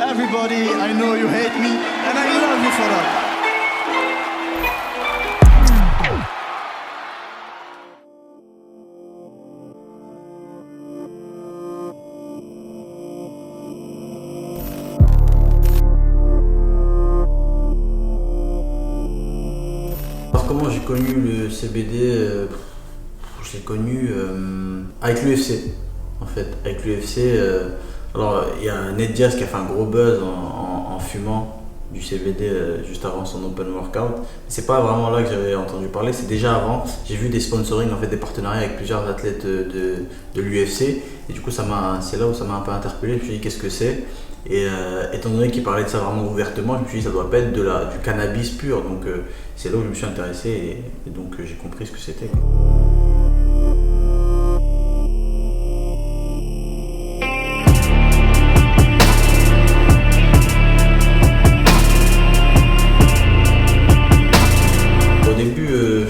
Everybody, I know you hate me, and I love you for that. Alors comment j'ai connu le CBD je l'ai connu avec l'UFC en fait. Avec l'UFC, alors il y a Ned Diaz qui a fait un gros buzz en fumant du CBD juste avant son open workout. C'est pas vraiment là que j'avais entendu parler, c'est déjà avant. J'ai vu des sponsoring, en fait, des partenariats avec plusieurs athlètes de l'UFC et du coup c'est là où ça m'a un peu interpellé. Je me suis dit qu'est-ce que c'est, et étant donné qu'ils parlaient de ça vraiment ouvertement, je me suis dit ça doit pas être du cannabis pur, donc c'est là où je me suis intéressé et donc j'ai compris ce que c'était.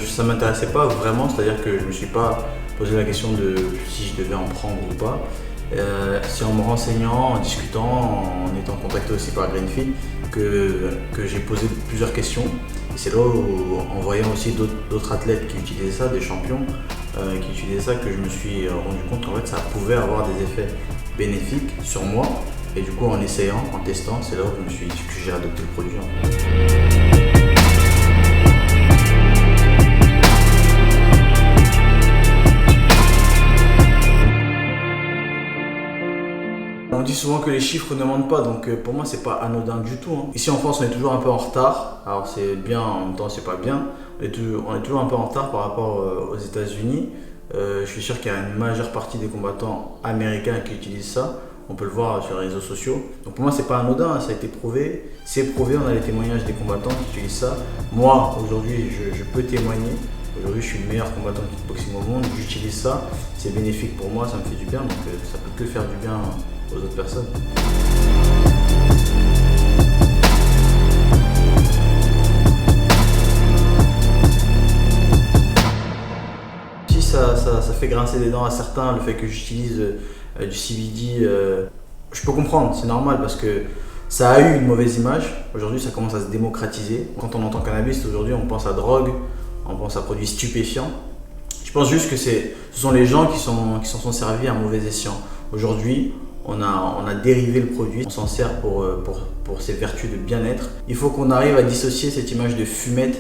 Ça m'intéressait pas vraiment, c'est-à-dire que je me suis pas posé la question de si je devais en prendre ou pas. C'est en me renseignant, en discutant, en étant contacté aussi par Greenfield que j'ai posé plusieurs questions. Et c'est là où, en voyant aussi d'autres athlètes qui utilisaient ça, des champions qui utilisaient ça, que je me suis rendu compte qu'en fait ça pouvait avoir des effets bénéfiques sur moi. Et du coup en essayant, en testant, c'est là où que j'ai adopté le produit. On dit souvent que les chiffres ne mentent pas, donc pour moi c'est pas anodin du tout. Ici en France on est toujours un peu en retard, alors c'est bien, en même temps c'est pas bien. On est toujours un peu en retard par rapport aux États-Unis. Je suis sûr qu'il y a une majeure partie des combattants américains qui utilisent ça. On peut le voir sur les réseaux sociaux. Donc pour moi c'est pas anodin, ça a été prouvé. C'est prouvé, on a les témoignages des combattants qui utilisent ça. Moi aujourd'hui je peux témoigner. Aujourd'hui je suis le meilleur combattant de kickboxing au monde, j'utilise ça. C'est bénéfique pour moi, ça me fait du bien, donc ça peut que faire du bien aux autres personnes. Si ça fait grincer des dents à certains, le fait que j'utilise du CBD, je peux comprendre, c'est normal parce que ça a eu une mauvaise image. Aujourd'hui ça commence à se démocratiser. Quand on entend cannabis aujourd'hui on pense à drogue, on pense à produits stupéfiants. Je pense juste que ce sont les gens qui s'en sont servis à mauvais escient. Aujourd'hui on a dérivé le produit, on s'en sert pour ses vertus de bien-être. Il faut qu'on arrive à dissocier cette image de fumette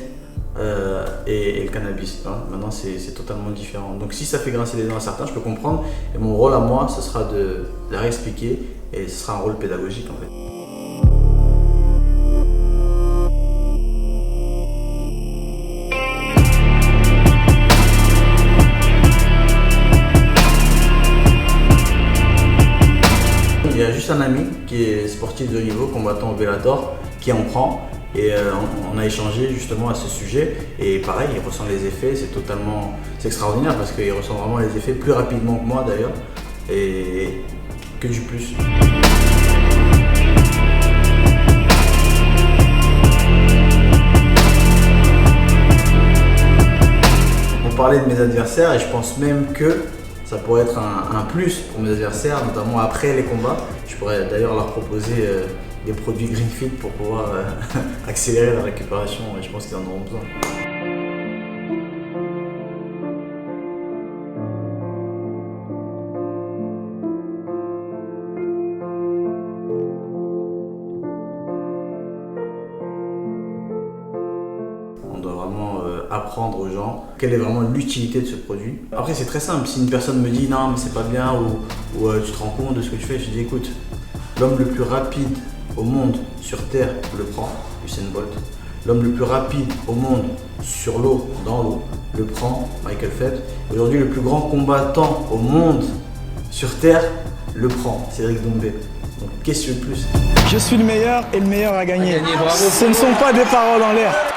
et le cannabis. Maintenant c'est totalement différent. Donc si ça fait grincer les dents à certains, je peux comprendre. Et mon rôle à moi, ce sera de leur expliquer, et ce sera un rôle pédagogique en fait. Il y a juste un ami qui est sportif de haut niveau, combattant au Bellator, qui en prend, et on a échangé justement à ce sujet, et pareil, il ressent les effets, c'est extraordinaire parce qu'il ressent vraiment les effets plus rapidement que moi d'ailleurs, et que du plus. On parlait de mes adversaires et je pense même que ça pourrait être un plus pour mes adversaires, notamment après les combats. Je pourrais d'ailleurs leur proposer des produits Greenfield pour pouvoir accélérer la récupération, et je pense qu'ils en auront besoin. On doit vraiment apprendre aux gens quelle est vraiment l'utilité de ce produit. Après c'est très simple, si une personne me dit non mais c'est pas bien ou tu te rends compte de ce que tu fais, je dis écoute, l'homme le plus rapide au monde sur terre le prend, Usain Bolt. L'homme le plus rapide au monde sur l'eau, dans l'eau, le prend, Michael Phelps. Aujourd'hui le plus grand combattant au monde sur terre le prend, Cédric Doumbé. Donc qu'est-ce que tu veux de plus? Je suis le meilleur et le meilleur a gagné. Ce ne sont pas des paroles en l'air.